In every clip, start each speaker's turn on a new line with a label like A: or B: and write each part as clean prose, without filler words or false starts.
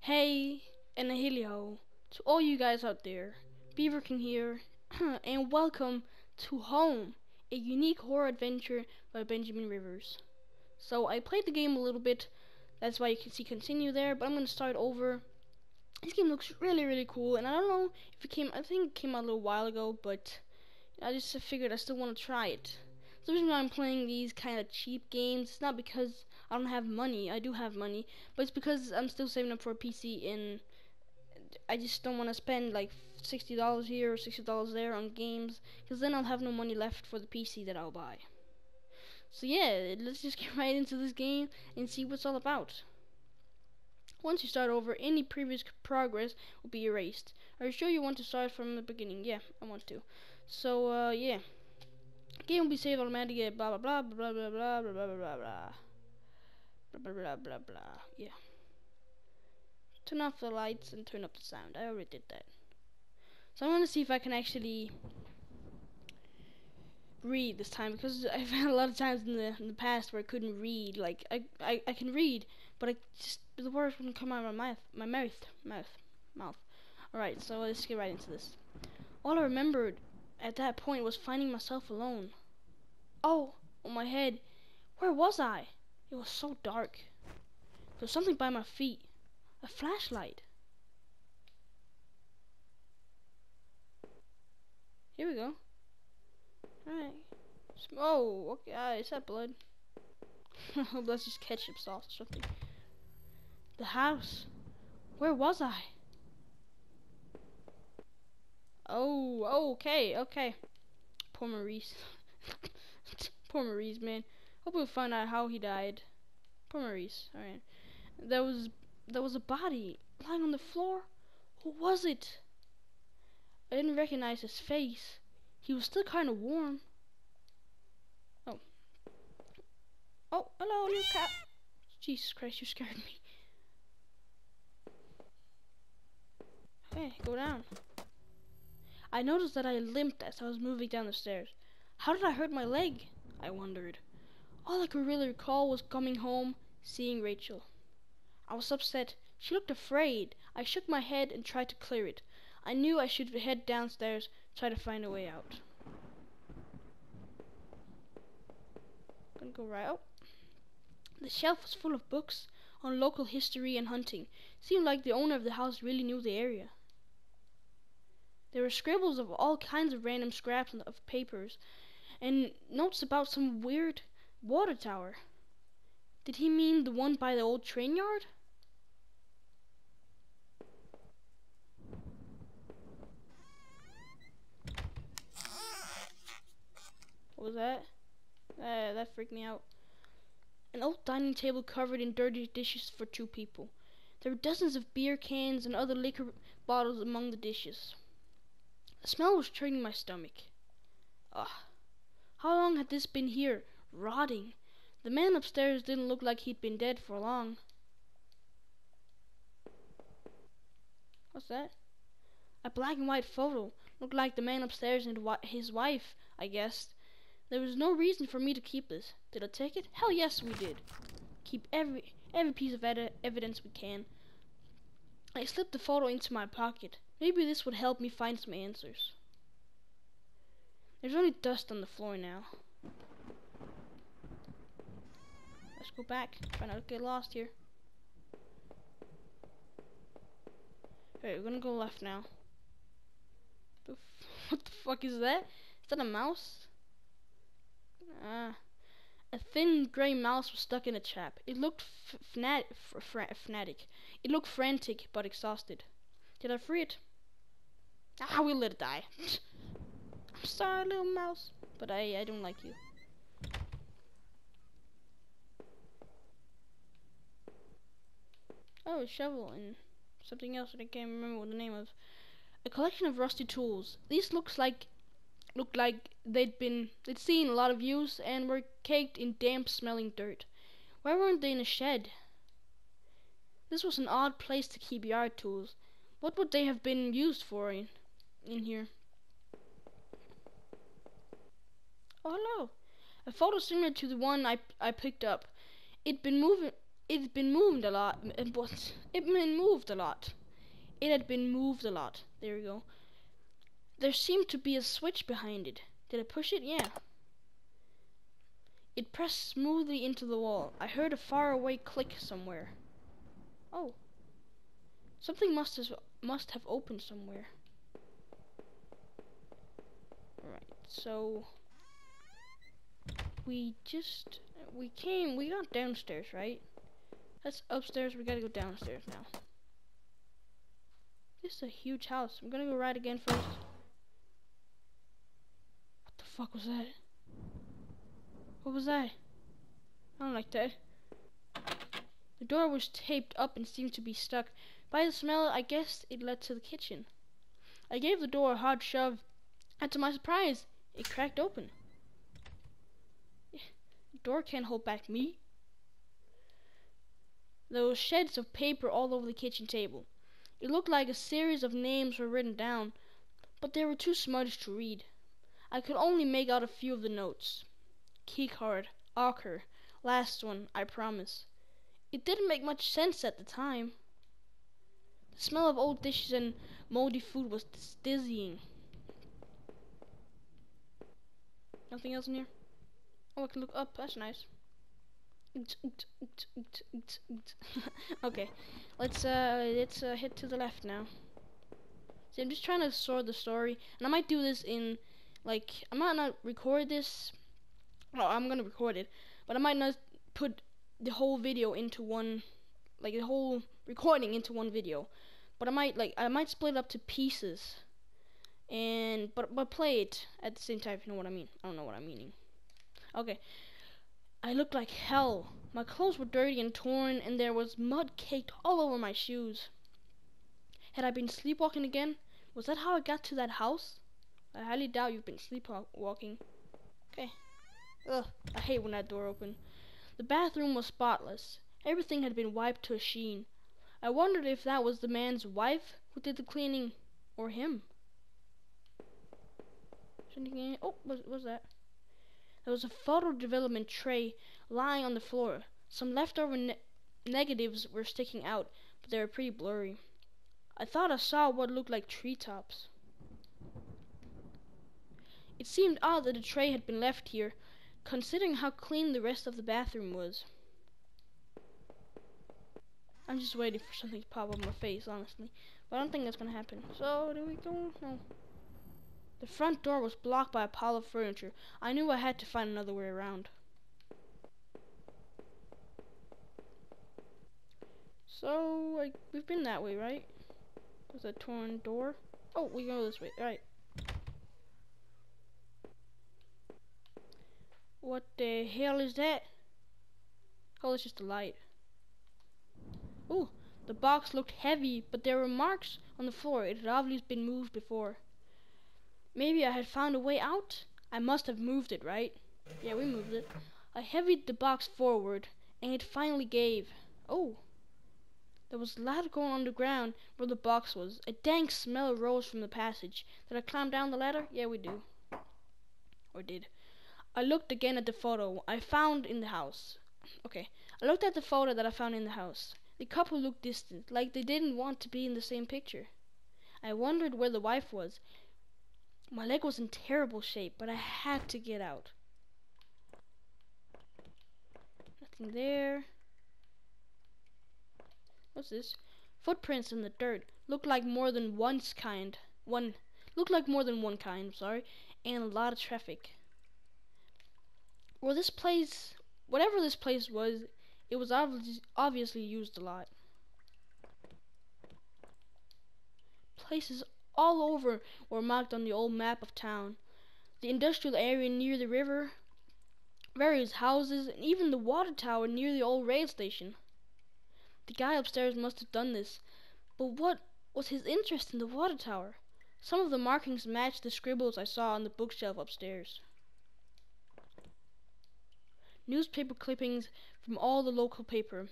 A: Hey, and a hello to all you guys out there. Beaverking here, and welcome to Home, a unique horror adventure by Benjamin Rivers. So I played the game a little bit, that's why you can see continue there, but I'm gonna start over. This game looks really cool, and I don't know if I think it came out a little while ago, but I just figured I still want to try it. The reason why I'm playing these kind of cheap games is not because I don't have money. I do have money, but it's because I'm still saving up for a PC, and I just don't want to spend like $60 here or $60 there on games, because then I'll have no money left for the PC that I'll buy. So yeah, let's just get right into this game and see what it's all about. Once you start over, any previous progress will be erased. Are you sure you want to start from the beginning? Yeah, I want to. So yeah. Game will be saved automatically. Blah blah blah blah blah blah blah blah blah blah blah blah blah blah. Yeah. Turn off the lights and turn up the sound. I already did that. So I'm gonna see if I can actually read this time, because I've had a lot of times in the past where I couldn't read. Like I can read, but the words wouldn't come out of my mouth. All right, so let's get right into this. All I remembered at that point was finding myself alone. Oh, on my head. Where was I? It was so dark. There was something by my feet. A flashlight. Here we go. Alright. Oh, okay. Is that blood? That's just ketchup sauce or something. The house. Where was I? Oh, okay. Poor Maurice. Poor Maurice, man. Hope we'll find out how he died. Poor Maurice. Alright. There was a body lying on the floor. Who was it? I didn't recognize his face. He was still kind of warm. Oh. Oh, hello, little cat. Jesus Christ, you scared me. Hey, go down. I noticed that I limped as I was moving down the stairs. How did I hurt my leg? I wondered. All I could really recall was coming home, seeing Rachel. I was upset. She looked afraid. I shook my head and tried to clear it. I knew I should head downstairs, try to find a way out. Gonna go right out. The shelf was full of books on local history and hunting. Seemed like the owner of the house really knew the area. There were scribbles of all kinds of random scraps of papers, and notes about some weird water tower. Did he mean the one by the old train yard? What was that? That freaked me out. An old dining table covered in dirty dishes for two people. There were dozens of beer cans and other liquor bottles among the dishes. The smell was turning my stomach. Ugh. How long had this been here, rotting? The man upstairs didn't look like he'd been dead for long. What's that? A black and white photo. Looked like the man upstairs and his wife, I guessed. There was no reason for me to keep this. Did I take it? Hell yes, we did. Keep every piece of evidence we can. I slipped the photo into my pocket. Maybe this would help me find some answers. There's only dust on the floor now. Let's go back. Try not to get lost here. Alright, we're gonna go left now. What the fuck is that? Is that a mouse? A thin grey mouse was stuck in a trap. It looked fanatic. It looked frantic but exhausted. Did I free it? Ah, we'll let it die. I'm sorry, little mouse, but I don't like you. Oh, a shovel and something else that I can't remember what the name of. A collection of rusty tools. These looked like they'd seen a lot of use and were caked in damp smelling dirt. Why weren't they in a shed? This was an odd place to keep yard tools. What would they have been used for in here? Oh, hello. A photo similar to the one I picked up. It'd been It's been moved a lot. But it been moved a lot. It had been moved a lot. There we go. There seemed to be a switch behind it. Did I push it? Yeah. It pressed smoothly into the wall. I heard a faraway click somewhere. Oh. Something must have opened somewhere. Right. So we got downstairs, right? That's upstairs. We gotta go downstairs now. This is a huge house. I'm gonna go right again first. What the fuck was that? What was that? I don't like that. The door was taped up and seemed to be stuck. By the smell, I guessed it led to the kitchen. I gave the door a hard shove, and to my surprise, it cracked open. The door can't hold back me. There were shreds of paper all over the kitchen table. It looked like a series of names were written down, but they were too smudged to read. I could only make out a few of the notes. Keycard, Ocker, last one, I promise. It didn't make much sense at the time. The smell of old dishes and moldy food was dizzying. Nothing else in here? Oh, I can look up. That's nice. Okay, let's hit to the left now. See, I'm just trying to sort the story, and I might do this in, like, I might not record this. Oh, I'm gonna record it, but I might not put the whole video into one, like the whole recording into one video. But I might split it up to pieces, and but play it at the same time. If you know what I mean. I don't know what I'm meaning. Okay. I looked like hell. My clothes were dirty and torn, and there was mud caked all over my shoes. Had I been sleepwalking again? Was that how I got to that house? I highly doubt you've been sleepwalking. Okay. Ugh, I hate when that door opened. The bathroom was spotless. Everything had been wiped to a sheen. I wondered if that was the man's wife who did the cleaning, or him. Oh, what was that? There was a photo development tray lying on the floor. Some leftover negatives were sticking out, but they were pretty blurry. I thought I saw what looked like treetops. It seemed odd that the tray had been left here, considering how clean the rest of the bathroom was. I'm just waiting for something to pop up my face, honestly. But I don't think that's gonna happen. So, do we go? No. The front door was blocked by a pile of furniture. I knew I had to find another way around. So, we've been that way, right? There's a torn door. Oh, we go this way. Right. What the hell is that? Oh, it's just a light. Ooh, the box looked heavy, but there were marks on the floor. It had obviously been moved before. Maybe I had found a way out? I must have moved it, right? Yeah, we moved it. I heavied the box forward, and it finally gave. Oh. There was a ladder going underground where the box was. A dank smell rose from the passage. Did I climb down the ladder? Yeah, we do. Or did. I looked again at the photo I found in the house. Okay. I looked at the photo that I found in the house. The couple looked distant, like they didn't want to be in the same picture. I wondered where the wife was. My leg was in terrible shape, but I had to get out. Nothing there. What's this? Footprints in the dirt. Looked like more than one kind. Sorry, and a lot of traffic. Well, whatever this place was, it was obviously used a lot. Places all over were marked on the old map of town. The industrial area near the river, various houses, and even the water tower near the old rail station. The guy upstairs must have done this, but what was his interest in the water tower? Some of the markings matched the scribbles I saw on the bookshelf upstairs. Newspaper clippings from all the local paper.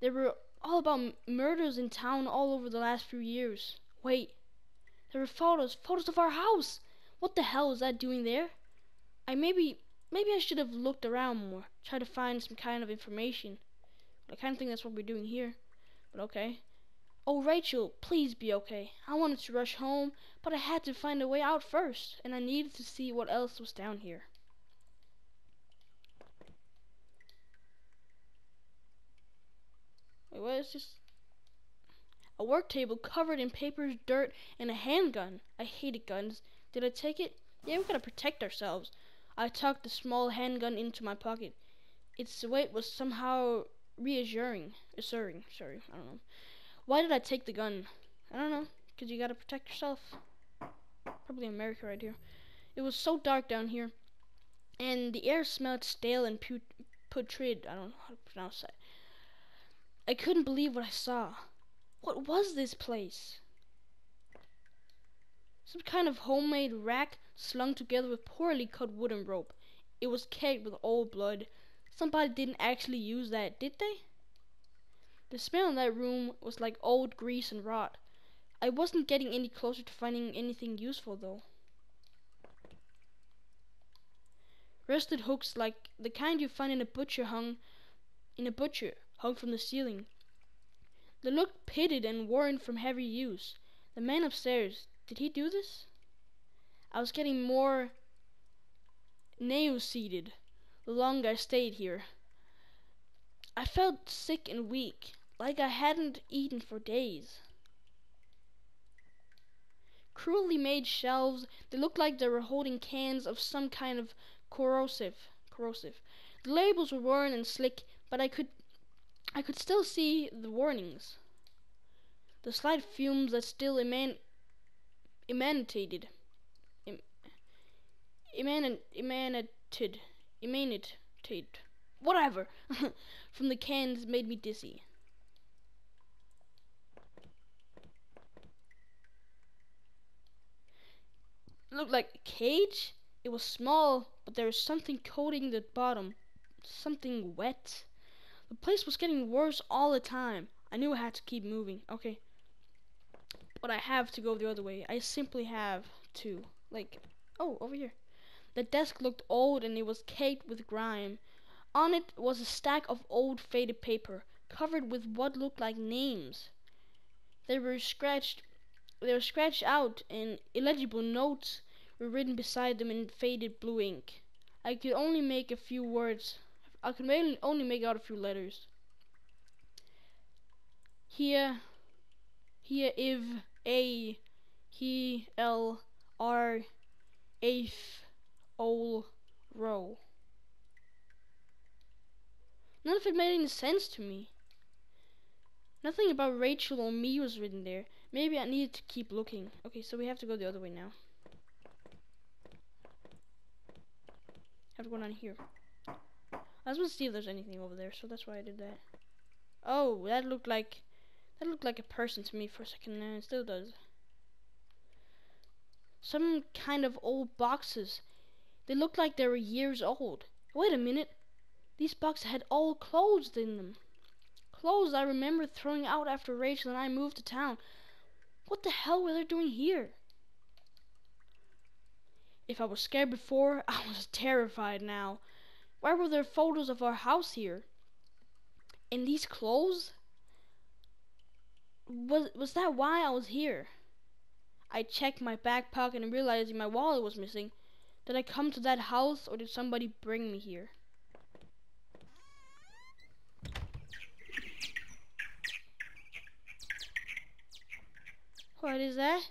A: They were all about murders in town all over the last few years. Wait, there were photos of our house. What the hell was that doing there? Maybe I should have looked around more, tried to find some kind of information. I kind of think that's what we're doing here, but okay. Oh, Rachel, please be okay. I wanted to rush home, but I had to find a way out first, and I needed to see what else was down here. Wait, what is this? A work table covered in papers, dirt, and a handgun. I hated guns. Did I take it? Yeah, we gotta protect ourselves. I tucked the small handgun into my pocket. Its weight was somehow reassuring. Sorry, I don't know. Why did I take the gun? I don't know. 'Cause you gotta protect yourself. Probably America right here. It was so dark down here, and the air smelled stale and putrid. I don't know how to pronounce that. I couldn't believe what I saw. What was this place? Some kind of homemade rack slung together with poorly cut wooden rope. It was caked with old blood. Somebody didn't actually use that, did they? The smell in that room was like old grease and rot. I wasn't getting any closer to finding anything useful, though. Rusted hooks like the kind you find in a butcher hung from the ceiling. They looked pitted and worn from heavy use. The man upstairs, did he do this? I was getting more nauseated the longer I stayed here. I felt sick and weak, like I hadn't eaten for days. Cruelly made shelves, they looked like they were holding cans of some kind of corrosive. The labels were worn and slick, but I could still see the warnings. The slight fumes that still emanated whatever from the cans made me dizzy. It looked like a cage. It was small, but there was something coating the bottom, something wet. The place was getting worse all the time. I knew I had to keep moving. Okay, but I have to go the other way. I simply have to. Like, oh, over here. The desk looked old and it was caked with grime. On it was a stack of old faded paper, covered with what looked like names. They were scratched out, and illegible notes were written beside them in faded blue ink. I could only make a few words. I could only make out a few letters. Here, if a, he, l, r, eighth, ol, row. None of it made any sense to me. Nothing about Rachel or me was written there. Maybe I needed to keep looking. Okay, so we have to go the other way now. Have to go down here. I was gonna see if there's anything over there, so that's why I did that. Oh, that looked like a person to me for a second, and it still does. Some kind of old boxes. They looked like they were years old. Wait a minute. These boxes had old clothes in them. Clothes I remember throwing out after Rachel and I moved to town. What the hell were they doing here? If I was scared before, I was terrified now. Why were there photos of our house here? And these clothes? Was that why I was here? I checked my back pocket and realized my wallet was missing. Did I come to that house or did somebody bring me here? What is that?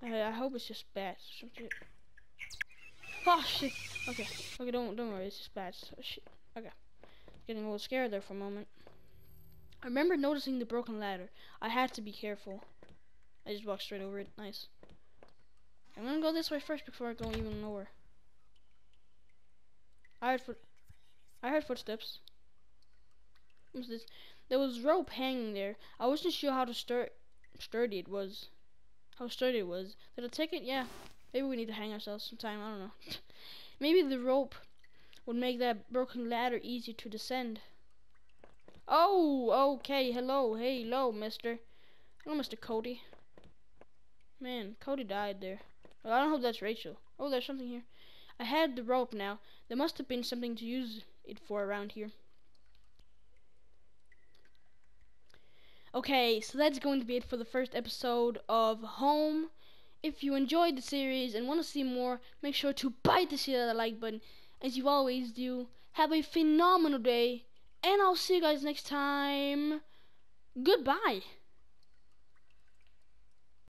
A: I hope it's just bats or something. Oh shit. Okay, don't worry, it's just bats. Oh, shit. Okay. Getting a little scared there for a moment. I remember noticing the broken ladder. I had to be careful. I just walked straight over it. Nice. I'm gonna go this way first before I go even nowhere. I heard footsteps. What's this? There was rope hanging there. I wasn't sure how sturdy it was. Did I take it? Yeah. Maybe we need to hang ourselves sometime. I don't know. Maybe the rope would make that broken ladder easier to descend. Oh, okay. Hello, mister. Hello, Mr. Cody. Man, Cody died there. Well, I don't hope that's Rachel. Oh, there's something here. I had the rope now. There must have been something to use it for around here. Okay, so that's going to be it for the first episode of Home. If you enjoyed the series and want to see more, make sure to bite the shit out of the like button, as you always do. Have a phenomenal day, and I'll see you guys next time. Goodbye.